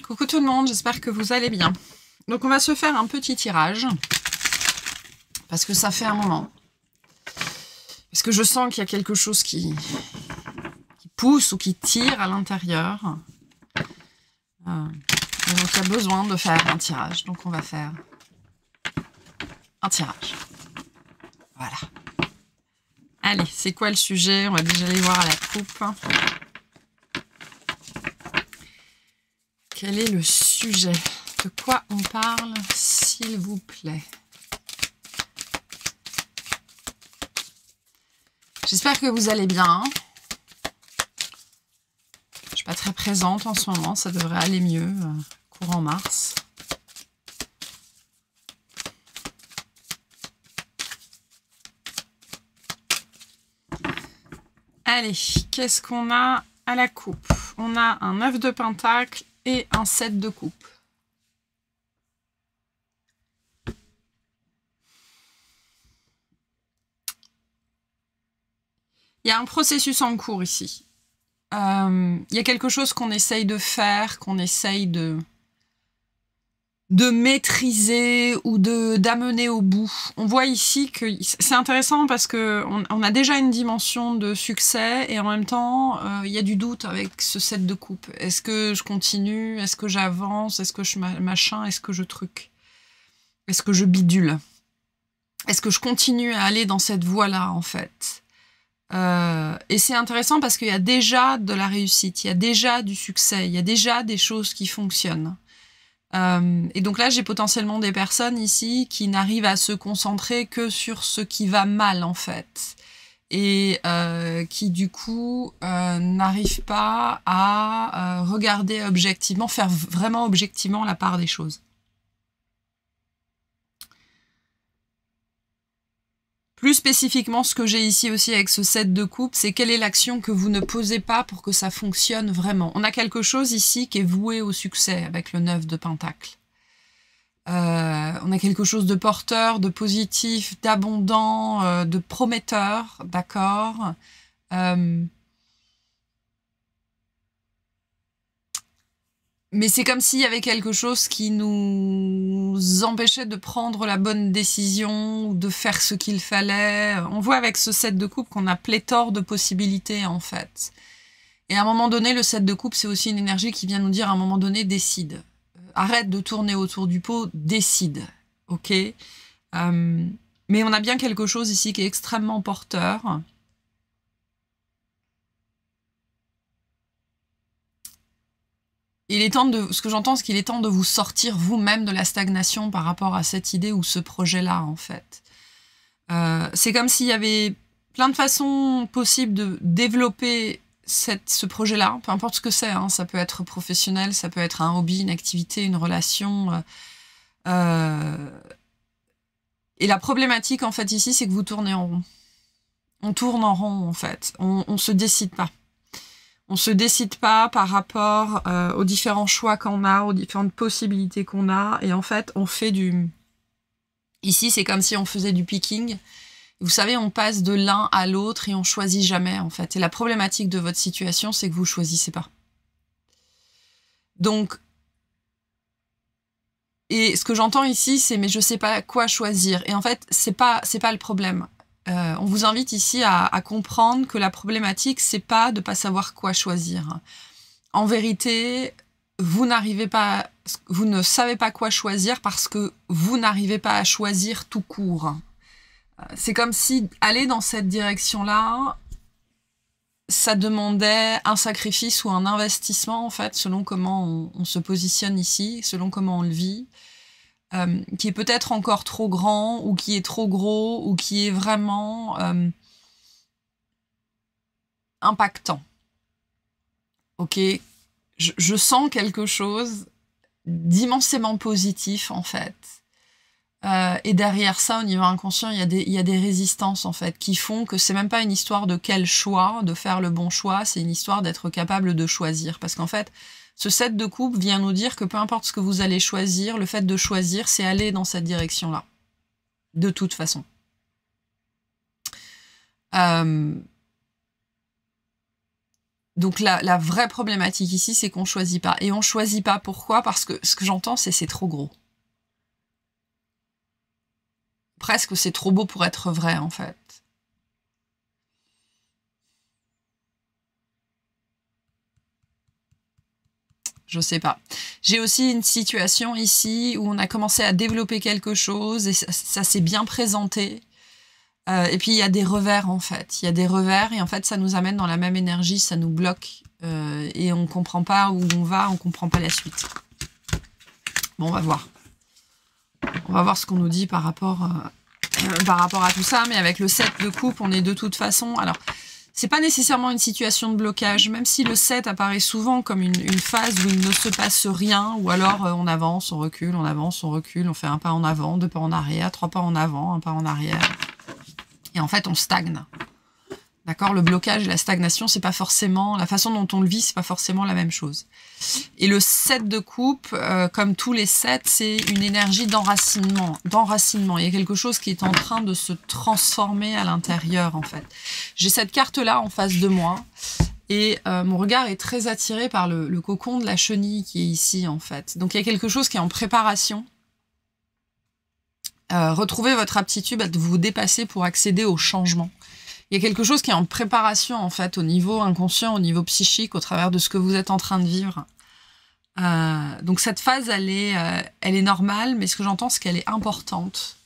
Coucou tout le monde, j'espère que vous allez bien. Donc on va se faire un petit tirage, parce que ça fait un moment. Parce que je sens qu'il y a quelque chose qui pousse ou qui tire à l'intérieur. Donc il y a besoin de faire un tirage, donc on va faire un tirage. Voilà. Allez, c'est quoi le sujet? On va déjà aller voir à la coupe. Quel est le sujet? De quoi on parle, s'il vous plaît? J'espère que vous allez bien. Je ne suis pas très présente en ce moment, ça devrait aller mieux, courant mars. Allez, qu'est-ce qu'on a à la coupe? On a un 9 de pentacle et un 7 de coupe. Il y a un processus en cours ici. Il y a quelque chose qu'on essaye de faire, qu'on essaye de maîtriser ou d'amener au bout. On voit ici que c'est intéressant parce que on a déjà une dimension de succès et en même temps, il y a du doute avec ce set de coupe. Est-ce que je continue? Est-ce que j'avance? Est-ce que je machin? Est-ce que je truc? Est-ce que je bidule? Est-ce que je continue à aller dans cette voie-là, en fait? Et c'est intéressant parce qu'il y a déjà de la réussite, il y a déjà du succès, il y a déjà des choses qui fonctionnent. Et donc là, j'ai potentiellement des personnes ici qui n'arrivent à se concentrer que sur ce qui va mal, en fait. Et qui, du coup, n'arrivent pas à regarder objectivement, faire vraiment objectivement la part des choses. Plus spécifiquement, ce que j'ai ici aussi avec ce set de coupe, c'est quelle est l'action que vous ne posez pas pour que ça fonctionne vraiment. On a quelque chose ici qui est voué au succès avec le 9 de pentacle. On a quelque chose de porteur, de positif, d'abondant, de prometteur, d'accord. Mais c'est comme s'il y avait quelque chose qui nous empêchait de prendre la bonne décision ou de faire ce qu'il fallait. On voit avec ce set de coupe qu'on a pléthore de possibilités, en fait. Et à un moment donné, le set de coupe, c'est aussi une énergie qui vient nous dire à un moment donné, décide. Arrête de tourner autour du pot, décide. Ok. Mais on a bien quelque chose ici qui est extrêmement porteur. Il est temps de, ce que j'entends, c'est qu'il est temps de vous sortir vous-même de la stagnation par rapport à cette idée ou ce projet-là, en fait. C'est comme s'il y avait plein de façons possibles de développer ce projet-là, peu importe ce que c'est, hein, ça peut être professionnel, ça peut être un hobby, une activité, une relation. Et la problématique, en fait, ici, c'est que vous tournez en rond. On tourne en rond, en fait. On se décide pas. On se décide pas par rapport aux différents choix qu'on a, aux différentes possibilités qu'on a. Et en fait, on fait du... Ici, c'est comme si on faisait du picking. Vous savez, on passe de l'un à l'autre et on choisit jamais, en fait. Et la problématique de votre situation, c'est que vous choisissez pas. Donc, et ce que j'entends ici, c'est « mais je sais pas quoi choisir ». Et en fait, c'est pas le problème. On vous invite ici à comprendre que la problématique, c'est pas de pas savoir quoi choisir. En vérité, vous ne savez pas quoi choisir parce que vous n'arrivez pas à choisir tout court. C'est comme si aller dans cette direction-là, ça demandait un sacrifice ou un investissement, en fait, selon comment on se positionne ici, selon comment on le vit. Qui est peut-être encore trop grand, ou qui est trop gros, ou qui est vraiment impactant. Ok, je sens quelque chose d'immensément positif, en fait. Et derrière ça, au niveau inconscient, il y a des résistances, en fait, qui font que c'est même pas une histoire de quel choix, de faire le bon choix, c'est une histoire d'être capable de choisir. Parce qu'en fait, ce set de coupe vient nous dire que peu importe ce que vous allez choisir, le fait de choisir, c'est aller dans cette direction-là. De toute façon. Donc la vraie problématique ici, c'est qu'on choisit pas. Et on choisit pas, pourquoi? Parce que ce que j'entends, c'est trop gros. Presque c'est trop beau pour être vrai, en fait. Je sais pas. J'ai aussi une situation ici où on a commencé à développer quelque chose et ça s'est bien présenté. Et puis il y a des revers en fait. Il y a des revers et en fait ça nous amène dans la même énergie, ça nous bloque et on comprend pas où on va, on comprend pas la suite. Bon, on va voir. On va voir ce qu'on nous dit par rapport à tout ça, mais avec le 7 de coupe, on est de toute façon... Alors, c'est pas nécessairement une situation de blocage, même si le 7 apparaît souvent comme une phase où il ne se passe rien, ou alors on avance, on recule, on avance, on recule, on fait un pas en avant, 2 pas en arrière, 3 pas en avant, 1 pas en arrière. Et en fait, on stagne. D'accord? Le blocage et la stagnation, c'est pas forcément... La façon dont on le vit, c'est pas forcément la même chose. Et le 7 de coupe, comme tous les 7, c'est une énergie d'enracinement. Il y a quelque chose qui est en train de se transformer à l'intérieur, en fait. J'ai cette carte-là en face de moi. Et mon regard est très attiré par le cocon de la chenille qui est ici, en fait. Donc, il y a quelque chose qui est en préparation. Retrouvez votre aptitude à vous dépasser pour accéder au changement. Il y a quelque chose qui est en préparation, en fait, au niveau inconscient, au niveau psychique, au travers de ce que vous êtes en train de vivre. Donc cette phase, elle est normale, mais ce que j'entends, c'est qu'elle est importante.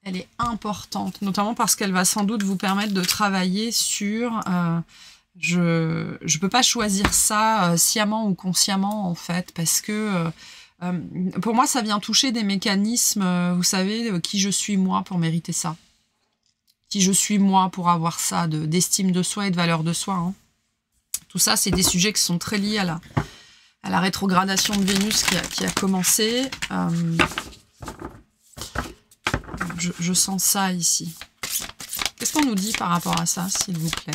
Elle est importante, notamment parce qu'elle va sans doute vous permettre de travailler sur... je peux pas choisir ça sciemment ou consciemment, en fait, parce que... pour moi, ça vient toucher des mécanismes, vous savez, qui je suis moi pour mériter ça. Qui je suis moi pour avoir ça, d'estime de soi et de valeur de soi. Hein. Tout ça, c'est des sujets qui sont très liés à la rétrogradation de Vénus qui a commencé. Je sens ça ici. Qu'est-ce qu'on nous dit par rapport à ça, s'il vous plaît?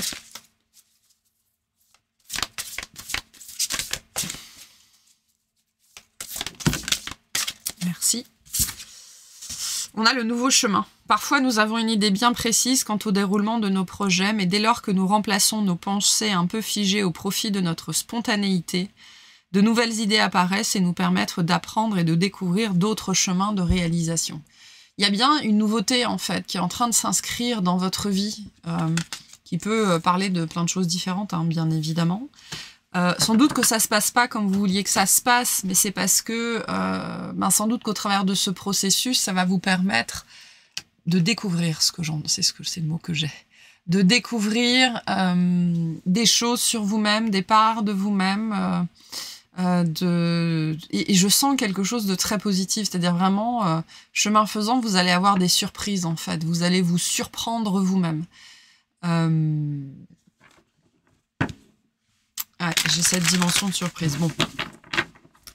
Merci. On a le nouveau chemin. Parfois, nous avons une idée bien précise quant au déroulement de nos projets, mais dès lors que nous remplaçons nos pensées un peu figées au profit de notre spontanéité, de nouvelles idées apparaissent et nous permettent d'apprendre et de découvrir d'autres chemins de réalisation. Il y a bien une nouveauté, en fait, qui est en train de s'inscrire dans votre vie, qui peut parler de plein de choses différentes, hein, bien évidemment. Sans doute que ça se passe pas comme vous vouliez que ça se passe, mais c'est parce que sans doute qu'au travers de ce processus, ça va vous permettre de découvrir c'est le mot que j'ai, de découvrir des choses sur vous-même, des parts de vous-même, et je sens quelque chose de très positif, c'est-à-dire vraiment, chemin faisant, vous allez avoir des surprises en fait, vous allez vous surprendre vous-même. Ouais, j'ai cette dimension de surprise. Bon,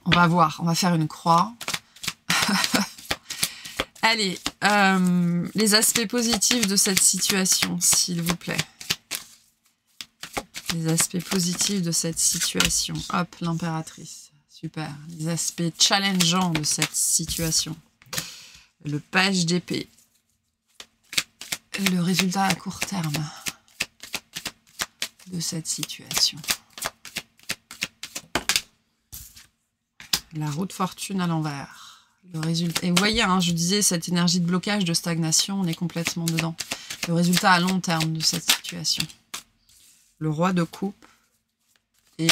on va voir, on va faire une croix. Allez, les aspects positifs de cette situation, s'il vous plaît. Les aspects positifs de cette situation. Hop, l'impératrice. Super. Les aspects challengeants de cette situation. Le page d'épée. Le résultat à court terme de cette situation. La roue de fortune à l'envers. Le résultat. Et vous voyez, hein, je disais, cette énergie de blocage, de stagnation, on est complètement dedans. Le résultat à long terme de cette situation. Le roi de coupe et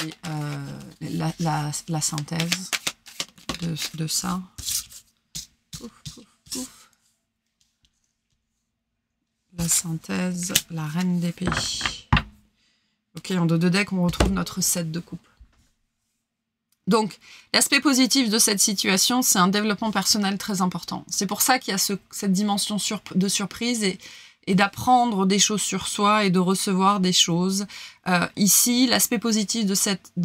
la synthèse de ça. Pouf, pouf, pouf. La synthèse, la reine d'épée. Ok, en dos de deck, on retrouve notre 7 de coupe. Donc, l'aspect positif de cette situation, c'est un développement personnel très important. C'est pour ça qu'il y a cette dimension de surprise et d'apprendre des choses sur soi et de recevoir des choses. Ici, l'aspect positif de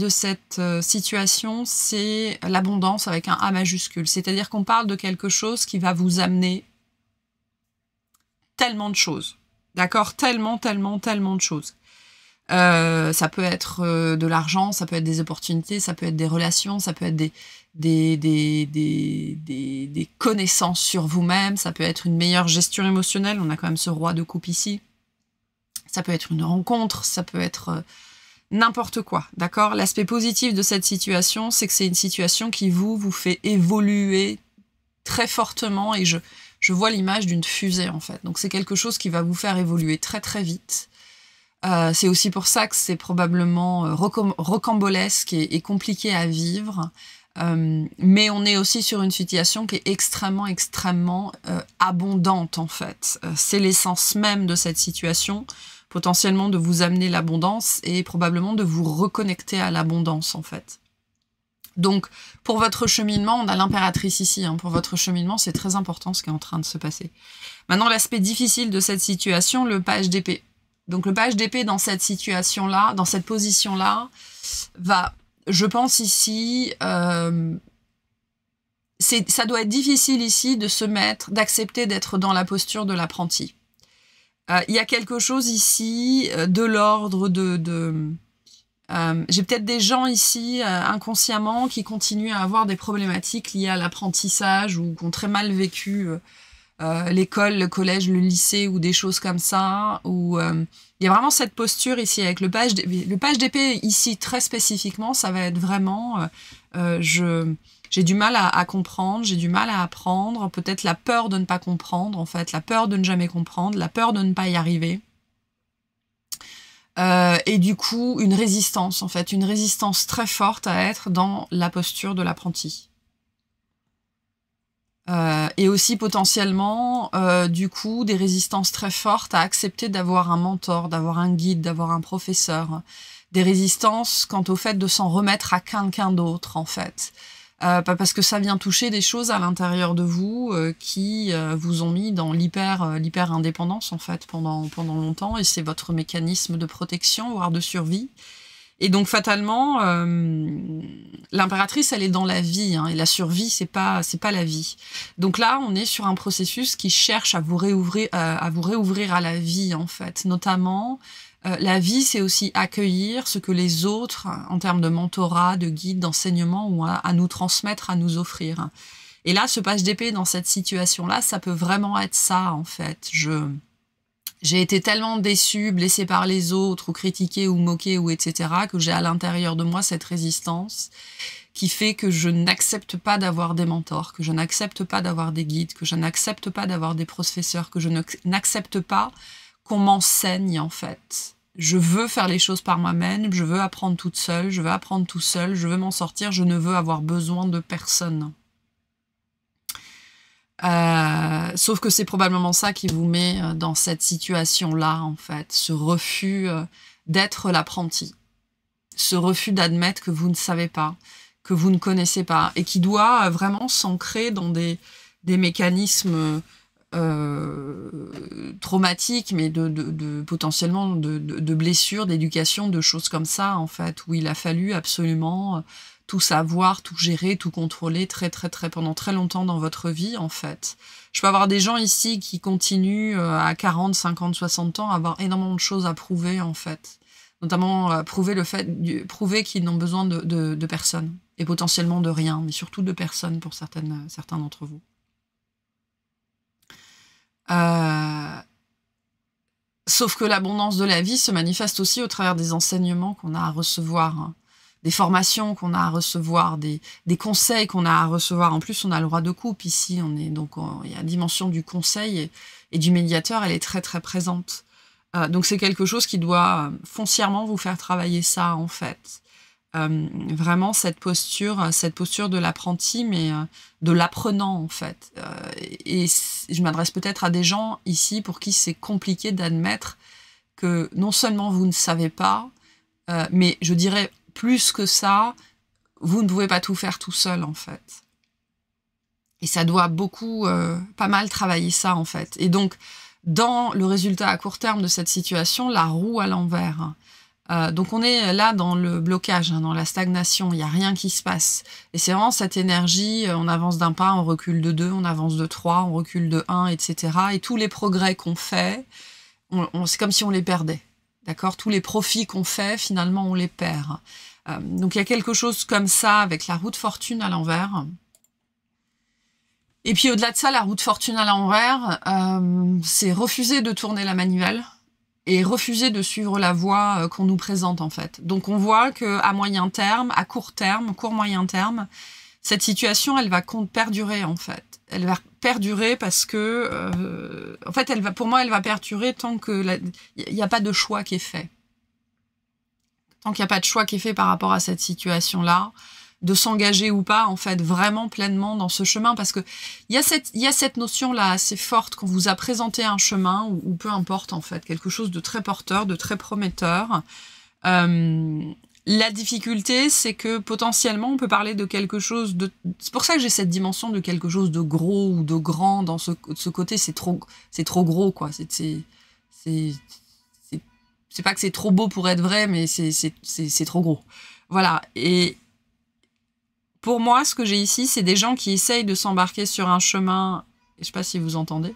cette situation, c'est l'abondance avec un A majuscule. C'est-à-dire qu'on parle de quelque chose qui va vous amener tellement de choses. D'accord? Tellement de choses. Ça peut être de l'argent, ça peut être des opportunités, ça peut être des relations, ça peut être des connaissances sur vous-même, ça peut être une meilleure gestion émotionnelle, on a quand même ce roi de coupe ici, ça peut être une rencontre, ça peut être n'importe quoi, d'accord? L'aspect positif de cette situation, c'est que c'est une situation qui vous fait évoluer très fortement, et je vois l'image d'une fusée, en fait. Donc c'est quelque chose qui va vous faire évoluer très très vite. C'est aussi pour ça que c'est probablement rocambolesque et compliqué à vivre. Mais on est aussi sur une situation qui est extrêmement abondante, en fait. C'est l'essence même de cette situation, potentiellement de vous amener l'abondance et probablement de vous reconnecter à l'abondance, en fait. Donc, pour votre cheminement, on a l'impératrice ici. Hein. Pour votre cheminement, c'est très important ce qui est en train de se passer. Maintenant, l'aspect difficile de cette situation, le page d'épée. Donc, le page d'épée dans cette situation-là, dans cette position-là, va, je pense ici, ça doit être difficile ici de se mettre, d'accepter d'être dans la posture de l'apprenti. Il y a quelque chose ici de l'ordre j'ai peut-être des gens ici, inconsciemment, qui continuent à avoir des problématiques liées à l'apprentissage ou qui ont très mal vécu l'école, le collège, le lycée ou des choses comme ça. Où il y a vraiment cette posture ici avec le page d'épée ici très spécifiquement, ça va être vraiment j'ai du mal à comprendre, j'ai du mal à apprendre, peut-être la peur de ne pas comprendre, en fait, la peur de ne jamais comprendre, la peur de ne pas y arriver. Et du coup, une résistance, en fait, une résistance très forte à être dans la posture de l'apprenti. Et aussi potentiellement, du coup, des résistances très fortes à accepter d'avoir un mentor, d'avoir un guide, d'avoir un professeur. Des résistances quant au fait de s'en remettre à quelqu'un d'autre, en fait. Parce que ça vient toucher des choses à l'intérieur de vous qui vous ont mis dans l'hyper-indépendance, en fait, pendant longtemps, et c'est votre mécanisme de protection, voire de survie. Et donc, fatalement, l'impératrice, elle est dans la vie, hein, et la survie, c'est pas la vie. Donc là, on est sur un processus qui cherche à vous réouvrir à la vie, en fait, notamment. La vie, c'est aussi accueillir ce que les autres, en termes de mentorat, de guide, d'enseignement, ont à nous transmettre, à nous offrir. Et là, ce page d'épée dans cette situation-là, ça peut vraiment être ça, en fait. J'ai été tellement déçue, blessée par les autres, ou critiquée, ou moquée, ou etc., que j'ai à l'intérieur de moi cette résistance qui fait que je n'accepte pas d'avoir des mentors, que je n'accepte pas d'avoir des guides, que je n'accepte pas d'avoir des professeurs, que je n'accepte pas qu'on m'enseigne, en fait. Je veux faire les choses par moi-même, je veux apprendre toute seule, je veux apprendre tout seul, je veux m'en sortir, je ne veux avoir besoin de personne. Sauf que c'est probablement ça qui vous met dans cette situation-là, en fait. Ce refus d'être l'apprenti. Ce refus d'admettre que vous ne savez pas, que vous ne connaissez pas, et qui doit vraiment s'ancrer dans des mécanismes traumatiques, mais potentiellement de blessures, d'éducation, de choses comme ça, en fait, où il a fallu absolument tout savoir, tout gérer, tout contrôler pendant très longtemps dans votre vie, en fait. Je peux avoir des gens ici qui continuent à 40, 50, 60 ans à avoir énormément de choses à prouver, en fait. Notamment prouver qu'ils n'ont besoin de personne, et potentiellement de rien, mais surtout de personne pour certains d'entre vous. Sauf que l'abondance de la vie se manifeste aussi au travers des enseignements qu'on a à recevoir, hein, des formations qu'on a à recevoir, des conseils qu'on a à recevoir. En plus, on a le roi de coupe ici, il y a la dimension du conseil et du médiateur, elle est très présente. Donc c'est quelque chose qui doit foncièrement vous faire travailler ça, en fait. Vraiment cette posture de l'apprenti, mais de l'apprenant, en fait. Et je m'adresse peut-être à des gens ici pour qui c'est compliqué d'admettre que non seulement vous ne savez pas, mais je dirais plus que ça, vous ne pouvez pas tout faire tout seul, en fait. Et ça doit pas mal travailler ça, en fait. Et donc, dans le résultat à court terme de cette situation, la roue à l'envers. Donc on est là dans le blocage, hein, dans la stagnation, il n'y a rien qui se passe. Et c'est vraiment cette énergie, on avance d'un pas, on recule de 2, on avance de 3, on recule de 1, etc. Et tous les progrès qu'on fait, c'est comme si on les perdait. D'accord ? Tous les profits qu'on fait, finalement, on les perd. Donc il y a quelque chose comme ça avec la roue de fortune à l'envers. Et puis au-delà de ça, la roue de fortune à l'envers, c'est refuser de tourner la manivelle. et refuser de suivre la voie qu'on nous présente en fait. Donc on voit que à moyen terme, à court terme, court moyen terme, cette situation elle va perdurer en fait. Elle va perdurer parce que en fait pour moi elle va perdurer tant que il n'y a pas de choix qui est fait. Tant qu'il n'y a pas de choix qui est fait par rapport à cette situation-là, de s'engager ou pas, en fait, vraiment pleinement dans ce chemin, parce que il y a cette notion-là assez forte qu'on vous a présenté un chemin, ou peu importe, en fait, quelque chose de très porteur, de très prometteur. La difficulté, c'est que potentiellement, on peut parler de quelque chose de... C'est pour ça que j'ai cette dimension de quelque chose de gros ou de grand dans ce côté, c'est trop gros, quoi. C'est pas que c'est trop beau pour être vrai, mais c'est trop gros. Voilà. Et pour moi, ce que j'ai ici, c'est des gens qui essayent de s'embarquer sur un chemin. Je sais pas si vous entendez.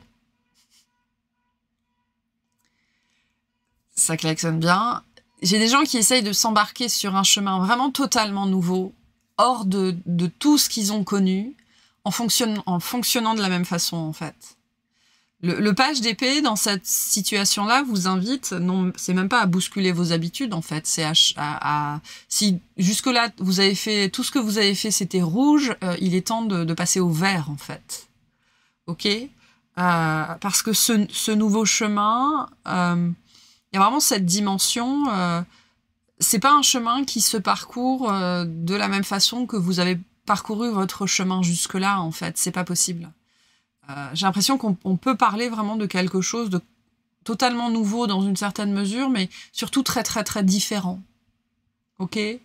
Ça klaxonne bien. J'ai des gens qui essayent de s'embarquer sur un chemin vraiment totalement nouveau, hors de tout ce qu'ils ont connu, en fonctionnant de la même façon, en fait. Le page d'épée, dans cette situation-là, vous invite, non, c'est même pas à bousculer vos habitudes, en fait. C'est si jusque-là, vous avez fait, tout ce que vous avez fait, c'était rouge, il est temps de passer au vert, en fait. Ok? Parce que ce nouveau chemin, il y a vraiment cette dimension, c'est pas un chemin qui se parcourt de la même façon que vous avez parcouru votre chemin jusque-là, en fait. C'est pas possible. J'ai l'impression qu'on peut parler vraiment de quelque chose de totalement nouveau dans une certaine mesure, mais surtout très très très différent. Ok? Et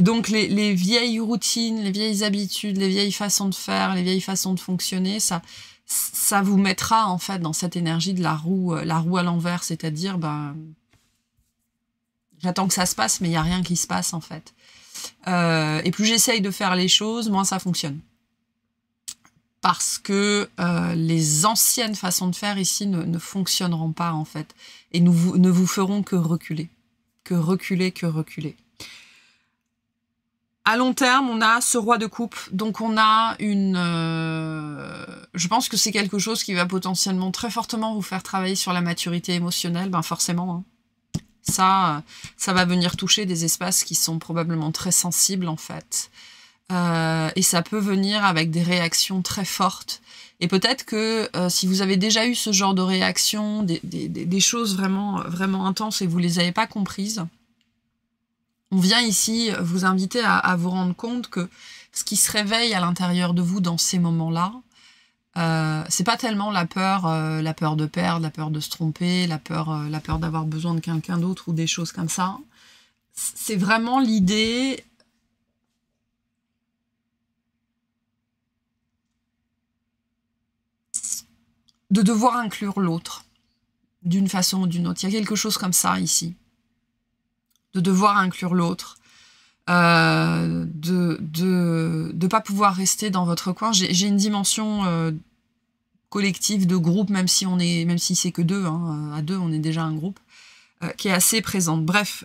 donc les vieilles routines, les vieilles habitudes, les vieilles façons de faire, les vieilles façons de fonctionner, ça vous mettra en fait dans cette énergie de la roue à l'envers, c'est-à-dire j'attends que ça se passe, mais il n'y a rien qui se passe en fait. Et plus j'essaye de faire les choses, moins ça fonctionne. Parce que les anciennes façons de faire ici ne fonctionneront pas, en fait. Et ne vous feront que reculer. Que reculer, que reculer. À long terme, on a ce roi de coupe. Donc on a je pense que c'est quelque chose qui va potentiellement très fortement vous faire travailler sur la maturité émotionnelle. Ben forcément, hein. Ça va venir toucher des espaces qui sont probablement très sensibles, en fait. Et ça peut venir avec des réactions très fortes. Et peut-être que si vous avez déjà eu ce genre de réaction, des choses vraiment, vraiment intenses et vous les avez pas comprises, on vient ici vous inviter à vous rendre compte que ce qui se réveille à l'intérieur de vous dans ces moments-là, c'est pas tellement la peur de perdre, la peur de se tromper, la peur d'avoir besoin de quelqu'un d'autre ou des choses comme ça. C'est vraiment l'idée de devoir inclure l'autre, d'une façon ou d'une autre. Il y a quelque chose comme ça, ici. De devoir inclure l'autre. De pas pouvoir rester dans votre coin. J'ai une dimension collective de groupe, même si c'est que deux, hein, à deux, on est déjà un groupe, qui est assez présente. Bref,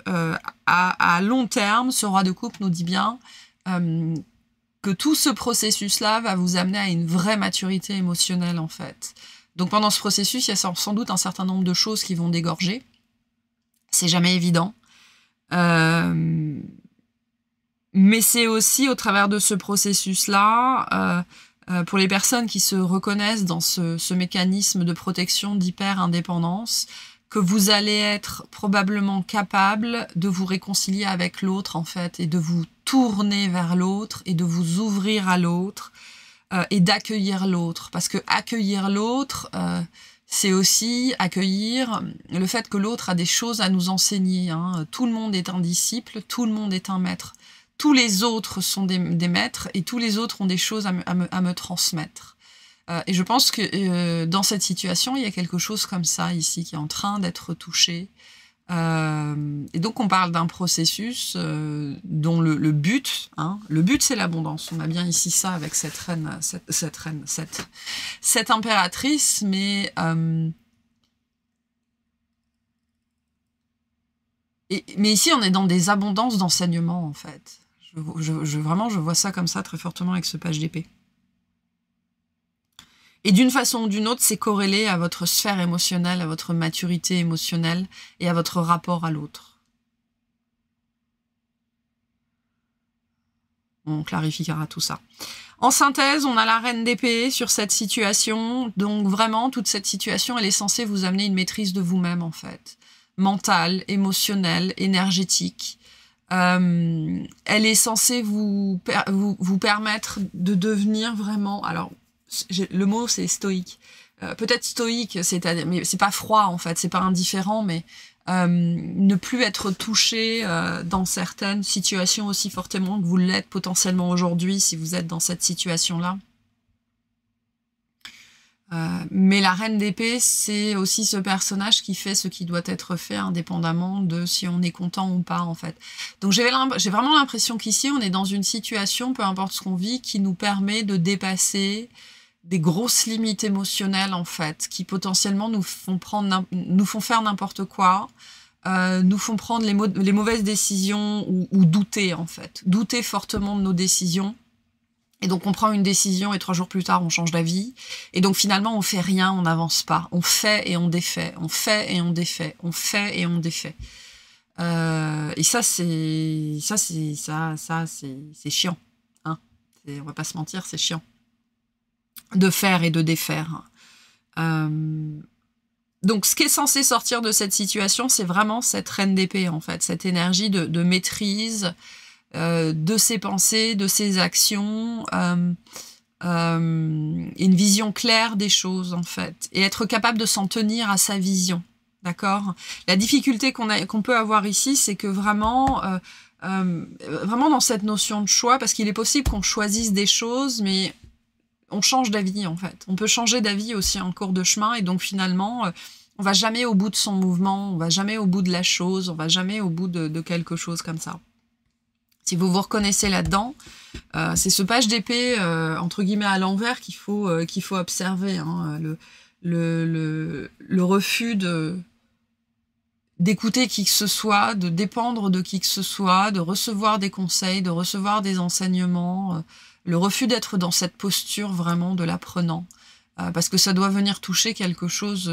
à long terme, ce roi de coupe nous dit bien que tout ce processus-là va vous amener à une vraie maturité émotionnelle, en fait. Donc pendant ce processus, il y a sans doute un certain nombre de choses qui vont dégorger. C'est jamais évident. Mais c'est aussi au travers de ce processus-là, pour les personnes qui se reconnaissent dans ce mécanisme de protection d'hyper-indépendance, que vous allez être probablement capable de vous réconcilier avec l'autre, en fait, et de vous tourner vers l'autre, et de vous ouvrir à l'autre, et d'accueillir l'autre. Parce que accueillir l'autre, c'est aussi accueillir le fait que l'autre a des choses à nous enseigner. Hein. Tout le monde est un disciple, tout le monde est un maître. Tous les autres sont des maîtres, et tous les autres ont des choses à me transmettre. Et je pense que dans cette situation, il y a quelque chose comme ça ici qui est en train d'être touché. Et donc on parle d'un processus dont le but, hein, le but c'est l'abondance. On a bien ici ça avec cette reine, cette impératrice, mais ici on est dans des abondances d'enseignement, en fait. Vraiment je vois ça comme ça très fortement avec ce page d'épée. Et d'une façon ou d'une autre, c'est corrélé à votre sphère émotionnelle, à votre maturité émotionnelle et à votre rapport à l'autre. On clarifiera tout ça. En synthèse, on a la reine d'épée sur cette situation. Donc vraiment, toute cette situation, elle est censée vous amener une maîtrise de vous-même, en fait. Mentale, émotionnelle, énergétique. Elle est censée vous permettre de devenir vraiment... Alors, le mot, c'est stoïque. Peut-être stoïque, mais c'est pas froid, en fait. C'est pas indifférent, mais... ne plus être touché dans certaines situations aussi fortement que vous l'êtes potentiellement aujourd'hui si vous êtes dans cette situation-là. Mais la reine d'épée, c'est aussi ce personnage qui fait ce qui doit être fait indépendamment de si on est content ou pas, en fait. Donc j'ai vraiment l'impression qu'ici, on est dans une situation, peu importe ce qu'on vit, qui nous permet de dépasser des grosses limites émotionnelles, en fait, qui potentiellement nous font faire n'importe quoi, nous font prendre les mauvaises décisions ou douter, en fait. Douter fortement de nos décisions. Et donc, on prend une décision et 3 jours plus tard, on change d'avis. Et donc, finalement, on fait rien, on n'avance pas. On fait et on défait. On fait et on défait. On fait et on défait. Et ça, c'est chiant. Hein, on va pas se mentir, c'est chiant. De faire et de défaire. Donc, ce qui est censé sortir de cette situation, c'est vraiment cette reine d'épée, en fait. Cette énergie de maîtrise de ses pensées, de ses actions, une vision claire des choses, en fait. Et être capable de s'en tenir à sa vision. D'accord ? La difficulté qu'on peut avoir ici, c'est que vraiment dans cette notion de choix, parce qu'il est possible qu'on choisisse des choses, mais... on change d'avis, en fait. On peut changer d'avis aussi en cours de chemin, et donc finalement, on va jamais au bout de son mouvement, on va jamais au bout de la chose, on va jamais au bout de quelque chose comme ça. Si vous vous reconnaissez là-dedans, c'est ce page d'épée, entre guillemets, à l'envers qu'il faut observer. Hein, le refus d'écouter qui que ce soit, de dépendre de qui que ce soit, de recevoir des conseils, de recevoir des enseignements, le refus d'être dans cette posture vraiment de l'apprenant, parce que ça doit venir toucher quelque chose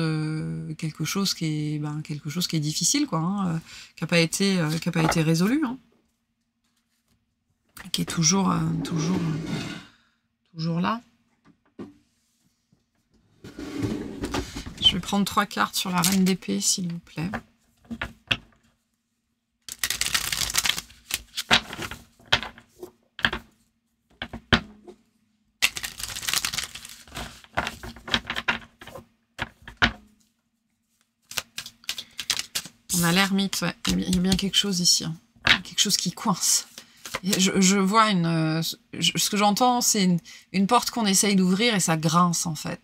qui est difficile, quoi, hein, qui n'a pas été résolu, hein, qui est toujours là. Je vais prendre 3 cartes sur la reine d'épée, s'il vous plaît. On a l'ermite, ouais. Il y a bien quelque chose ici. Hein. Quelque chose qui coince. Je vois ce que j'entends, c'est une porte qu'on essaye d'ouvrir et ça grince, en fait.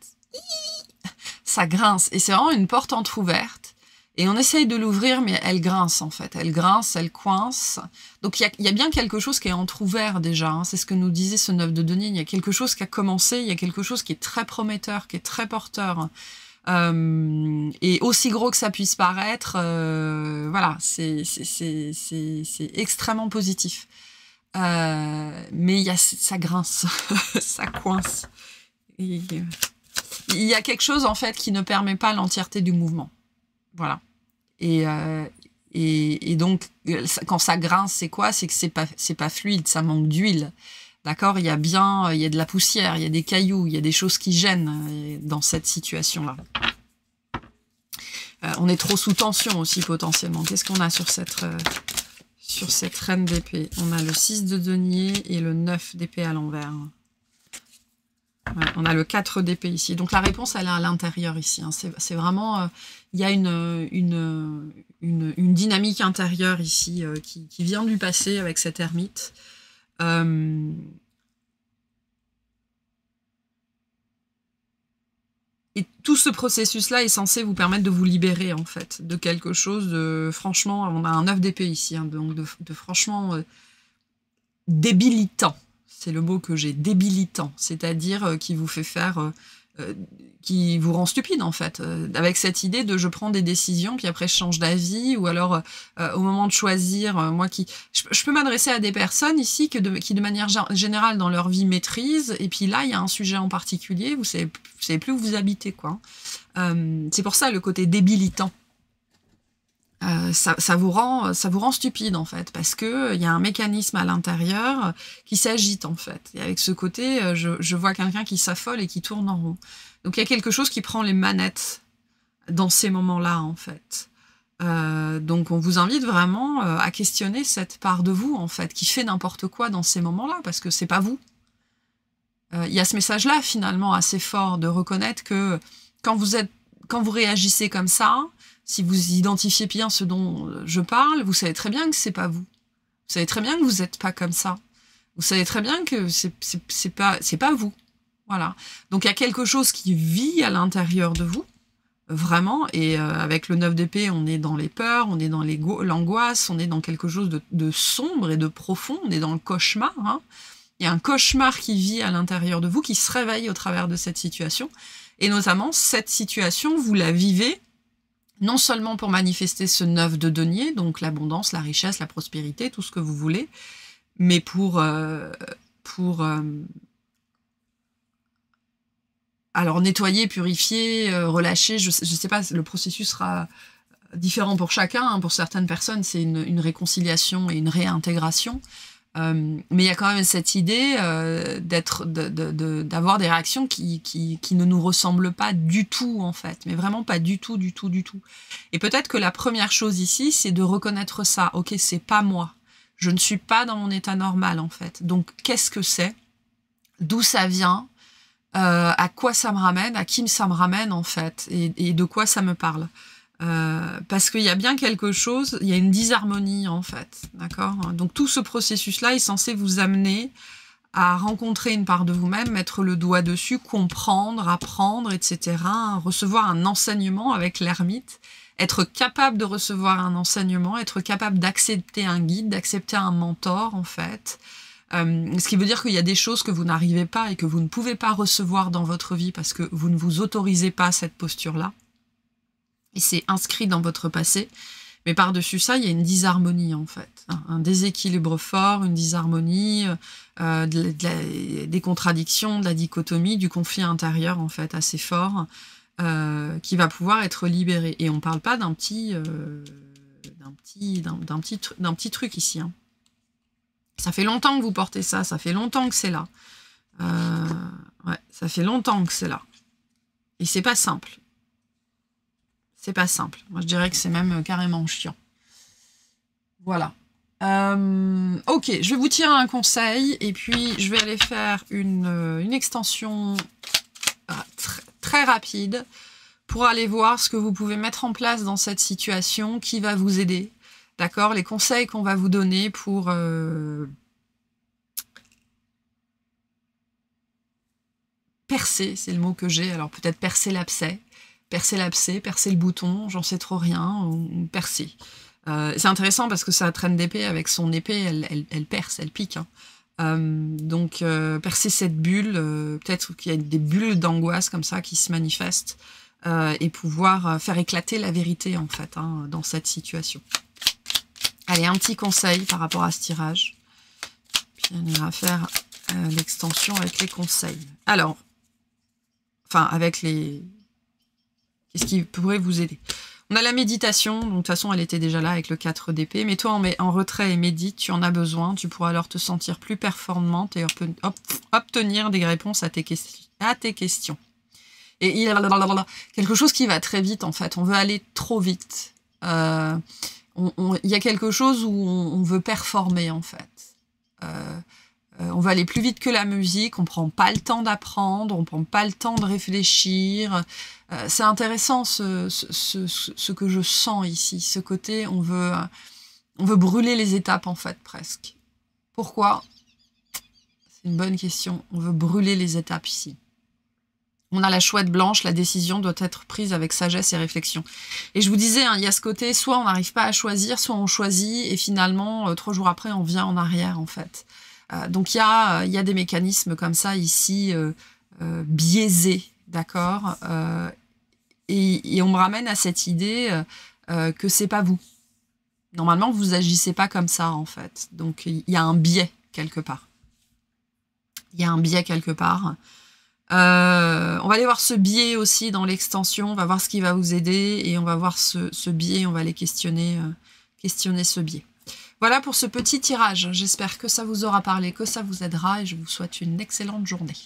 Ça grince. Et c'est vraiment une porte entrouverte. Et on essaye de l'ouvrir, mais elle grince, en fait. Elle grince, elle coince. Donc, il y a bien quelque chose qui est entrouvert, déjà. Hein. C'est ce que nous disait ce 9 de denier. Il y a quelque chose qui a commencé. Il y a quelque chose qui est très prometteur, qui est très porteur. Et aussi gros que ça puisse paraître, voilà, c'est extrêmement positif. Mais ça grince, ça coince. Il y a quelque chose, en fait, qui ne permet pas l'entièreté du mouvement. Voilà. Et donc, quand ça grince, c'est quoi? C'est que c'est pas fluide, ça manque d'huile. D'accord? Il y a de la poussière, il y a des cailloux, il y a des choses qui gênent dans cette situation-là. On est trop sous tension aussi, potentiellement. Qu'est-ce qu'on a sur cette reine d'épée? On a le 6 de denier et le 9 d'épée à l'envers. Ouais, on a le 4 d'épée ici. Donc la réponse, elle est à l'intérieur ici. Hein. C'est vraiment... il y a une dynamique intérieure ici qui vient du passé avec cette ermite. Et tout ce processus-là est censé vous permettre de vous libérer, en fait, de quelque chose de... Franchement, on a un 9 d'épée ici, hein, donc de franchement débilitant. C'est le mot que j'ai, débilitant. C'est-à-dire qui vous fait faire qui vous rend stupide en fait, avec cette idée de je prends des décisions puis après je change d'avis, ou alors au moment de choisir, je peux m'adresser à des personnes ici qui de manière générale dans leur vie maîtrisent, et puis là il y a un sujet en particulier, vous savez plus où vous habitez quoi. C'est pour ça le côté débilitant. Ça vous rend stupide en fait, parce que il y a un mécanisme à l'intérieur qui s'agite en fait. Et avec ce côté, je vois quelqu'un qui s'affole et qui tourne en rond. Donc il y a quelque chose qui prend les manettes dans ces moments-là en fait. Donc on vous invite vraiment à questionner cette part de vous en fait, qui fait n'importe quoi dans ces moments-là, parce que c'est pas vous. Il y a ce message-là finalement assez fort de reconnaître que quand vous réagissez comme ça, si vous identifiez bien ce dont je parle, vous savez très bien que c'est pas vous. Vous savez très bien que vous n'êtes pas comme ça. Vous savez très bien que c'est pas vous. Voilà. Donc il y a quelque chose qui vit à l'intérieur de vous, vraiment. Et avec le 9 d'épée, on est dans les peurs, on est dans l'angoisse, on est dans quelque chose de sombre et de profond. On est dans le cauchemar. Hein. Il y a un cauchemar qui vit à l'intérieur de vous, qui se réveille au travers de cette situation. Et notamment, cette situation, vous la vivez non seulement pour manifester ce 9 de denier, donc l'abondance, la richesse, la prospérité, tout ce que vous voulez, mais pour alors nettoyer, purifier, relâcher, je sais pas, le processus sera différent pour chacun. Hein. Pour certaines personnes, c'est une réconciliation et une réintégration. Mais il y a quand même cette idée d'avoir des réactions qui ne nous ressemblent pas du tout, en fait. Mais vraiment pas du tout, du tout, du tout. Et peut-être que la première chose ici, c'est de reconnaître ça. Ok, c'est pas moi. Je ne suis pas dans mon état normal, en fait. Donc, qu'est-ce que c'est? D'où ça vient? À quoi ça me ramène? À qui ça me ramène, en fait? Et de quoi ça me parle? Parce qu'il y a bien quelque chose, il y a une disharmonie en fait, d'accord? Donc tout ce processus-là est censé vous amener à rencontrer une part de vous-même, mettre le doigt dessus, comprendre, apprendre, etc., recevoir un enseignement avec l'ermite, être capable de recevoir un enseignement, être capable d'accepter un guide, d'accepter un mentor en fait. Ce qui veut dire qu'il y a des choses que vous n'arrivez pas et que vous ne pouvez pas recevoir dans votre vie parce que vous ne vous autorisez pas cette posture-là. Et c'est inscrit dans votre passé. Mais par-dessus ça, il y a une disharmonie, en fait. Un déséquilibre fort, une disharmonie, des contradictions, de la dichotomie, du conflit intérieur, en fait, assez fort, qui va pouvoir être libéré. Et on ne parle pas d'un petit truc ici. Hein. Ça fait longtemps que vous portez ça, ça fait longtemps que c'est là. Ouais, ça fait longtemps que c'est là. Et c'est pas simple. C'est pas simple. Moi, je dirais que c'est même carrément chiant. Voilà. Ok, je vais vous tirer un conseil et puis je vais aller faire une extension très rapide pour aller voir ce que vous pouvez mettre en place dans cette situation qui va vous aider. D'accord? Les conseils qu'on va vous donner pour percer, c'est le mot que j'ai. Alors peut-être percer l'abcès. Percer l'abcès, percer le bouton, j'en sais trop rien, ou percer. C'est intéressant parce que ça traîne d'épée, avec son épée, elle perce, elle pique. Hein. Donc percer cette bulle, peut-être qu'il y a des bulles d'angoisse comme ça qui se manifestent, et pouvoir faire éclater la vérité en fait, hein, dans cette situation. Allez, un petit conseil par rapport à ce tirage. Puis on ira faire l'extension avec les conseils. Alors, enfin avec les... Qu'est-ce qui pourrait vous aider? On a la méditation, donc de toute façon elle était déjà là avec le 4 d'épée. Mets-toi en retrait et médite, tu en as besoin, tu pourras alors te sentir plus performante et obtenir des réponses à tes questions. Et il y a quelque chose qui va très vite en fait, on veut aller trop vite. Il y a quelque chose où on veut performer en fait. On va aller plus vite que la musique, on prend pas le temps d'apprendre, on prend pas le temps de réfléchir. C'est intéressant ce que je sens ici, ce côté, on veut brûler les étapes en fait presque. Pourquoi? C'est une bonne question, on veut brûler les étapes ici. On a la chouette blanche, la décision doit être prise avec sagesse et réflexion. Et je vous disais, hein, il y a ce côté, soit on n'arrive pas à choisir, soit on choisit, et finalement, 3 jours après, on vient en arrière en fait. Donc il y a des mécanismes comme ça ici, biaisés, d'accord, et on me ramène à cette idée que c'est pas vous. Normalement, vous agissez pas comme ça, en fait. Donc, il y a un biais quelque part. Il y a un biais quelque part. On va aller voir ce biais aussi dans l'extension. On va voir ce qui va vous aider et on va voir ce biais. On va aller questionner ce biais. Voilà pour ce petit tirage. J'espère que ça vous aura parlé, que ça vous aidera et je vous souhaite une excellente journée.